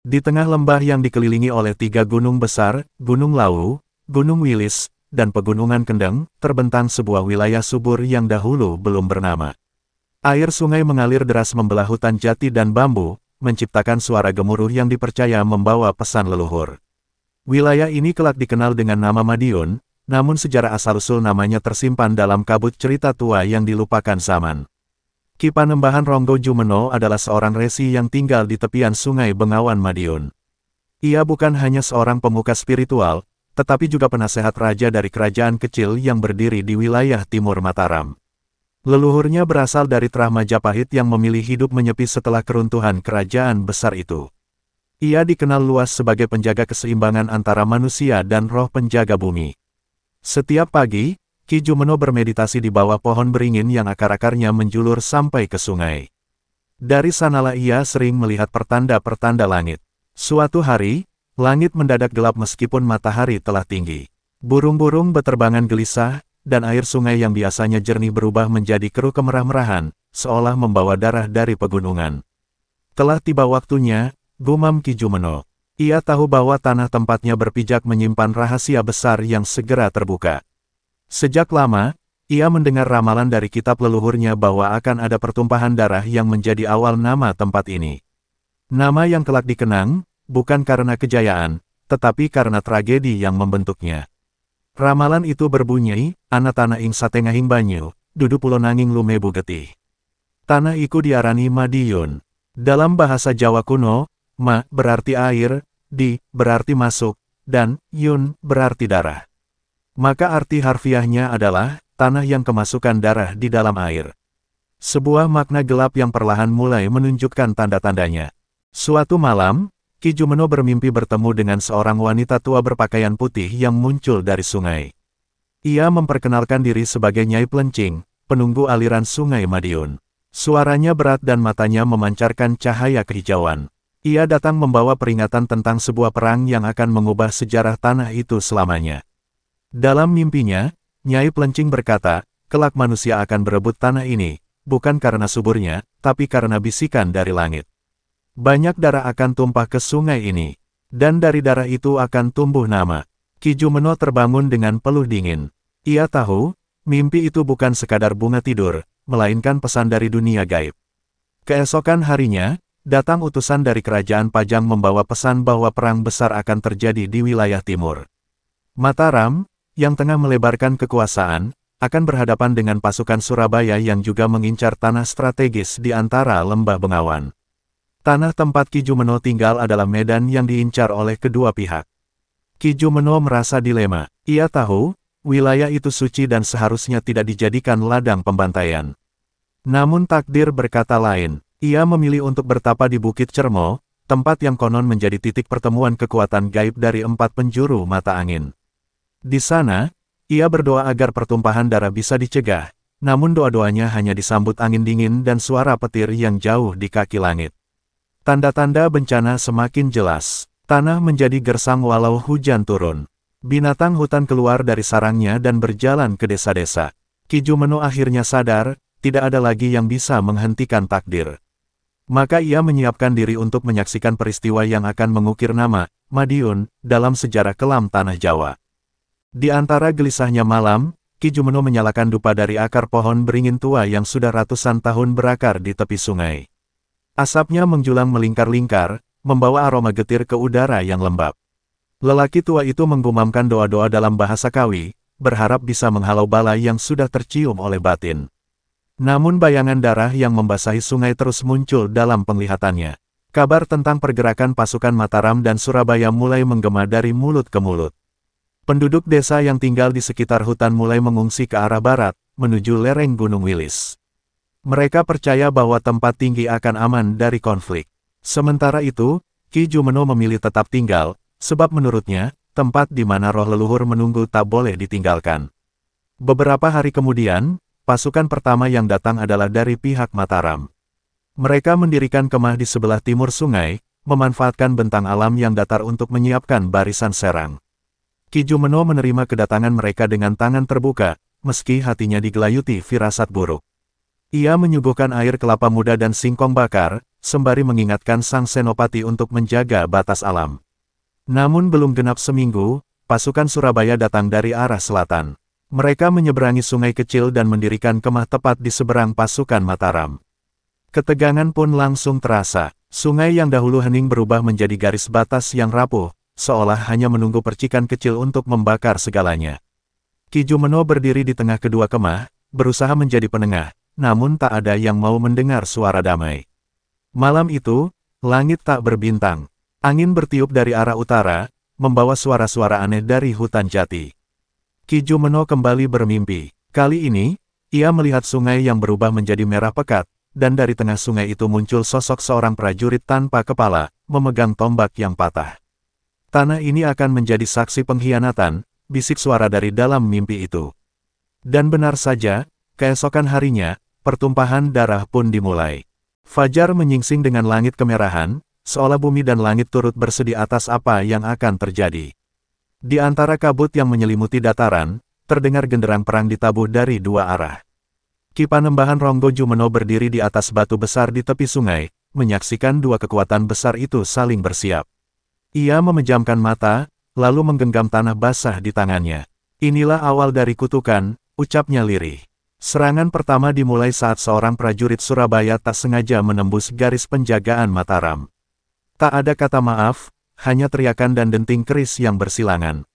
Di tengah lembah yang dikelilingi oleh 3 gunung besar, Gunung Lawu, Gunung Wilis, dan Pegunungan Kendeng, terbentang sebuah wilayah subur yang dahulu belum bernama. Air sungai mengalir deras membelah hutan jati dan bambu, menciptakan suara gemuruh yang dipercaya membawa pesan leluhur. Wilayah ini kelak dikenal dengan nama Madiun, namun sejarah asal-usul namanya tersimpan dalam kabut cerita tua yang dilupakan zaman. Ki Panembahan Ronggo Jumeno adalah seorang resi yang tinggal di tepian sungai Bengawan Madiun. Ia bukan hanya seorang pemuka spiritual, tetapi juga penasehat raja dari kerajaan kecil yang berdiri di wilayah timur Mataram. Leluhurnya berasal dari Trah Majapahit yang memilih hidup menyepi setelah keruntuhan kerajaan besar itu. Ia dikenal luas sebagai penjaga keseimbangan antara manusia dan roh penjaga bumi. Setiap pagi, Ki Jumeno bermeditasi di bawah pohon beringin yang akar-akarnya menjulur sampai ke sungai. Dari sanalah ia sering melihat pertanda-pertanda langit. Suatu hari, langit mendadak gelap meskipun matahari telah tinggi. Burung-burung beterbangan gelisah, dan air sungai yang biasanya jernih berubah menjadi keruh kemerah-merahan, seolah membawa darah dari pegunungan. Telah tiba waktunya, gumam Ki Jumeno. Ia tahu bahwa tanah tempatnya berpijak menyimpan rahasia besar yang segera terbuka. Sejak lama, ia mendengar ramalan dari kitab leluhurnya bahwa akan ada pertumpahan darah yang menjadi awal nama tempat ini. Nama yang kelak dikenang, bukan karena kejayaan, tetapi karena tragedi yang membentuknya. Ramalan itu berbunyi, "Ana tanah ing satengahing banyu, dudu pulo nanging lumebu getih." Tanah iku diarani Madiun. Dalam bahasa Jawa kuno, Ma berarti air, Di berarti masuk, dan Yun berarti darah. Maka arti harfiahnya adalah, tanah yang kemasukan darah di dalam air. Sebuah makna gelap yang perlahan mulai menunjukkan tanda-tandanya. Suatu malam, Ki Jumeno bermimpi bertemu dengan seorang wanita tua berpakaian putih yang muncul dari sungai. Ia memperkenalkan diri sebagai Nyai Plencing, penunggu aliran sungai Madiun. Suaranya berat dan matanya memancarkan cahaya kehijauan. Ia datang membawa peringatan tentang sebuah perang yang akan mengubah sejarah tanah itu selamanya. Dalam mimpinya, Nyai Plencing berkata, kelak manusia akan berebut tanah ini, bukan karena suburnya, tapi karena bisikan dari langit. Banyak darah akan tumpah ke sungai ini, dan dari darah itu akan tumbuh nama. Ki Jumeno terbangun dengan peluh dingin. Ia tahu, mimpi itu bukan sekadar bunga tidur, melainkan pesan dari dunia gaib. Keesokan harinya, datang utusan dari kerajaan Pajang membawa pesan bahwa perang besar akan terjadi di wilayah timur. Mataram, yang tengah melebarkan kekuasaan, akan berhadapan dengan pasukan Surabaya yang juga mengincar tanah strategis di antara lembah Bengawan. Tanah tempat Ki Jumeno tinggal adalah medan yang diincar oleh kedua pihak. Ki Jumeno merasa dilema. Ia tahu, wilayah itu suci dan seharusnya tidak dijadikan ladang pembantaian. Namun takdir berkata lain. Ia memilih untuk bertapa di Bukit Cermo, tempat yang konon menjadi titik pertemuan kekuatan gaib dari 4 penjuru mata angin. Di sana, ia berdoa agar pertumpahan darah bisa dicegah, namun doa-doanya hanya disambut angin dingin dan suara petir yang jauh di kaki langit. Tanda-tanda bencana semakin jelas. Tanah menjadi gersang walau hujan turun. Binatang hutan keluar dari sarangnya dan berjalan ke desa-desa. Ki Jumeno akhirnya sadar, tidak ada lagi yang bisa menghentikan takdir. Maka ia menyiapkan diri untuk menyaksikan peristiwa yang akan mengukir nama Madiun dalam sejarah kelam tanah Jawa. Di antara gelisahnya malam, Ki Jumeno menyalakan dupa dari akar pohon beringin tua yang sudah ratusan tahun berakar di tepi sungai. Asapnya menjulang melingkar-lingkar, membawa aroma getir ke udara yang lembab. Lelaki tua itu menggumamkan doa-doa dalam bahasa Kawi, berharap bisa menghalau bala yang sudah tercium oleh batin. Namun bayangan darah yang membasahi sungai terus muncul dalam penglihatannya. Kabar tentang pergerakan pasukan Mataram dan Surabaya mulai menggema dari mulut ke mulut. Penduduk desa yang tinggal di sekitar hutan mulai mengungsi ke arah barat, menuju lereng Gunung Wilis. Mereka percaya bahwa tempat tinggi akan aman dari konflik. Sementara itu, Ki Jumeno memilih tetap tinggal, sebab menurutnya, tempat di mana roh leluhur menunggu tak boleh ditinggalkan. Beberapa hari kemudian, pasukan pertama yang datang adalah dari pihak Mataram. Mereka mendirikan kemah di sebelah timur sungai, memanfaatkan bentang alam yang datar untuk menyiapkan barisan serang. Ki Jumeno menerima kedatangan mereka dengan tangan terbuka, meski hatinya digelayuti firasat buruk. Ia menyuguhkan air kelapa muda dan singkong bakar, sembari mengingatkan sang senopati untuk menjaga batas alam. Namun belum genap seminggu, pasukan Surabaya datang dari arah selatan. Mereka menyeberangi sungai kecil dan mendirikan kemah tepat di seberang pasukan Mataram. Ketegangan pun langsung terasa. Sungai yang dahulu hening berubah menjadi garis batas yang rapuh, seolah hanya menunggu percikan kecil untuk membakar segalanya. Ki Jumeno berdiri di tengah kedua kemah, berusaha menjadi penengah, namun tak ada yang mau mendengar suara damai. Malam itu, langit tak berbintang. Angin bertiup dari arah utara, membawa suara-suara aneh dari hutan jati. Ki Jumeno kembali bermimpi. Kali ini, ia melihat sungai yang berubah menjadi merah pekat, dan dari tengah sungai itu muncul sosok seorang prajurit tanpa kepala, memegang tombak yang patah. Tanah ini akan menjadi saksi pengkhianatan, bisik suara dari dalam mimpi itu. Dan benar saja, keesokan harinya, pertumpahan darah pun dimulai. Fajar menyingsing dengan langit kemerahan, seolah bumi dan langit turut bersedih atas apa yang akan terjadi. Di antara kabut yang menyelimuti dataran, terdengar genderang perang ditabuh dari dua arah. Ki Panembahan Ronggo Jumeno berdiri di atas batu besar di tepi sungai, menyaksikan dua kekuatan besar itu saling bersiap. Ia memejamkan mata, lalu menggenggam tanah basah di tangannya. Inilah awal dari kutukan, ucapnya lirih. Serangan pertama dimulai saat seorang prajurit Surabaya tak sengaja menembus garis penjagaan Mataram. Tak ada kata maaf, hanya teriakan dan denting keris yang bersilangan.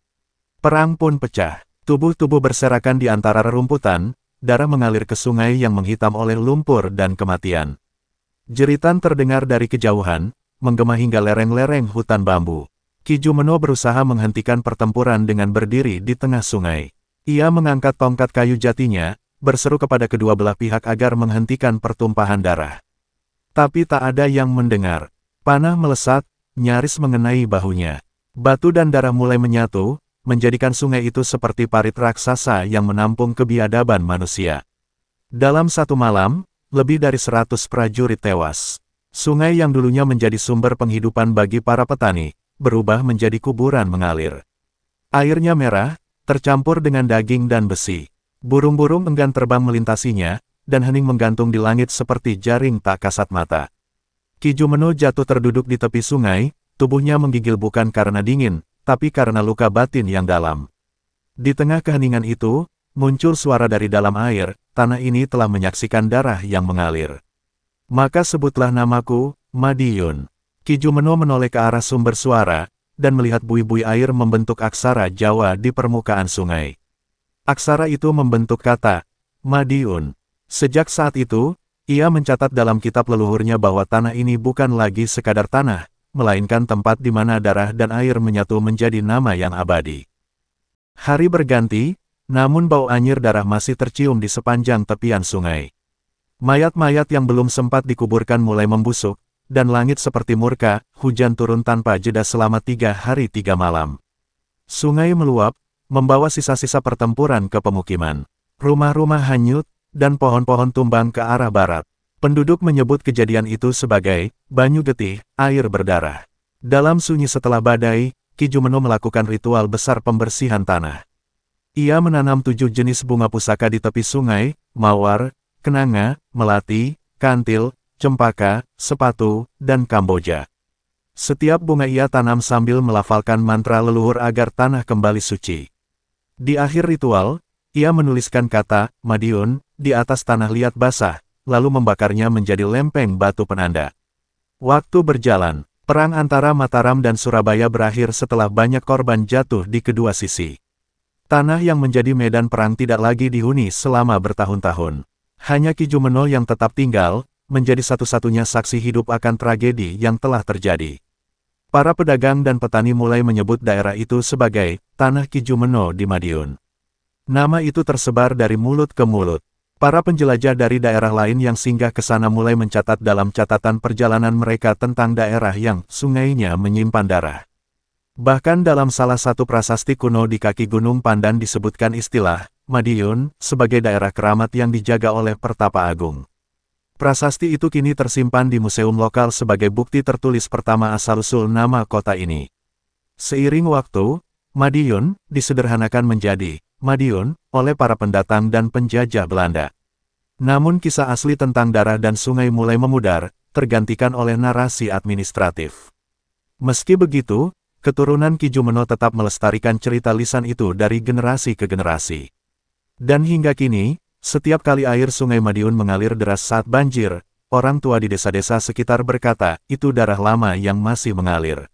Perang pun pecah. Tubuh-tubuh berserakan di antara rerumputan, darah mengalir ke sungai yang menghitam oleh lumpur dan kematian. Jeritan terdengar dari kejauhan, menggema hingga lereng-lereng hutan bambu. Ki Jumeno berusaha menghentikan pertempuran dengan berdiri di tengah sungai. Ia mengangkat tongkat kayu jatinya, berseru kepada kedua belah pihak agar menghentikan pertumpahan darah. Tapi tak ada yang mendengar. Panah melesat, nyaris mengenai bahunya. Batu dan darah mulai menyatu, menjadikan sungai itu seperti parit raksasa yang menampung kebiadaban manusia. Dalam satu malam, lebih dari 100 prajurit tewas. Sungai yang dulunya menjadi sumber penghidupan bagi para petani, berubah menjadi kuburan mengalir. Airnya merah, tercampur dengan daging dan besi. Burung-burung enggan terbang melintasinya, dan hening menggantung di langit seperti jaring tak kasat mata. Ki Jumeno jatuh terduduk di tepi sungai, tubuhnya menggigil bukan karena dingin, tapi karena luka batin yang dalam. Di tengah keheningan itu, muncul suara dari dalam air, tanah ini telah menyaksikan darah yang mengalir. Maka sebutlah namaku, Madiun. Ki Jumeno menoleh ke arah sumber suara, dan melihat buih-buih air membentuk aksara Jawa di permukaan sungai. Aksara itu membentuk kata, Madiun. Sejak saat itu, ia mencatat dalam kitab leluhurnya bahwa tanah ini bukan lagi sekadar tanah, melainkan tempat di mana darah dan air menyatu menjadi nama yang abadi. Hari berganti, namun bau anyir darah masih tercium di sepanjang tepian sungai. Mayat-mayat yang belum sempat dikuburkan mulai membusuk, dan langit seperti murka, hujan turun tanpa jeda selama 3 hari 3 malam. Sungai meluap, membawa sisa-sisa pertempuran ke pemukiman. Rumah-rumah hanyut, dan pohon-pohon tumbang ke arah barat. Penduduk menyebut kejadian itu sebagai Banyu Getih, air berdarah. Dalam sunyi setelah badai, Ki Jumeno melakukan ritual besar pembersihan tanah. Ia menanam 7 jenis bunga pusaka di tepi sungai, mawar, kenanga, melati, kantil, cempaka, sepatu, dan kamboja. Setiap bunga ia tanam sambil melafalkan mantra leluhur agar tanah kembali suci. Di akhir ritual, ia menuliskan kata, Madiun, di atas tanah liat basah, lalu membakarnya menjadi lempeng batu penanda. Waktu berjalan, perang antara Mataram dan Surabaya berakhir setelah banyak korban jatuh di kedua sisi. Tanah yang menjadi medan perang tidak lagi dihuni selama bertahun-tahun. Hanya Ki Jumeno yang tetap tinggal, menjadi satu-satunya saksi hidup akan tragedi yang telah terjadi. Para pedagang dan petani mulai menyebut daerah itu sebagai Tanah Ki Jumeno di Madiun. Nama itu tersebar dari mulut ke mulut. Para penjelajah dari daerah lain yang singgah ke sana mulai mencatat dalam catatan perjalanan mereka tentang daerah yang sungainya menyimpan darah. Bahkan dalam salah satu prasasti kuno di kaki Gunung Pandan disebutkan istilah Madiun sebagai daerah keramat yang dijaga oleh Pertapa Agung. Prasasti itu kini tersimpan di museum lokal sebagai bukti tertulis pertama asal-usul nama kota ini. Seiring waktu, Madiun disederhanakan menjadi Madiun oleh para pendatang dan penjajah Belanda. Namun kisah asli tentang darah dan sungai mulai memudar, tergantikan oleh narasi administratif. Meski begitu, keturunan Ki Jumeno tetap melestarikan cerita lisan itu dari generasi ke generasi. Dan hingga kini, setiap kali air Sungai Madiun mengalir deras saat banjir, orang tua di desa-desa sekitar berkata, itu darah lama yang masih mengalir.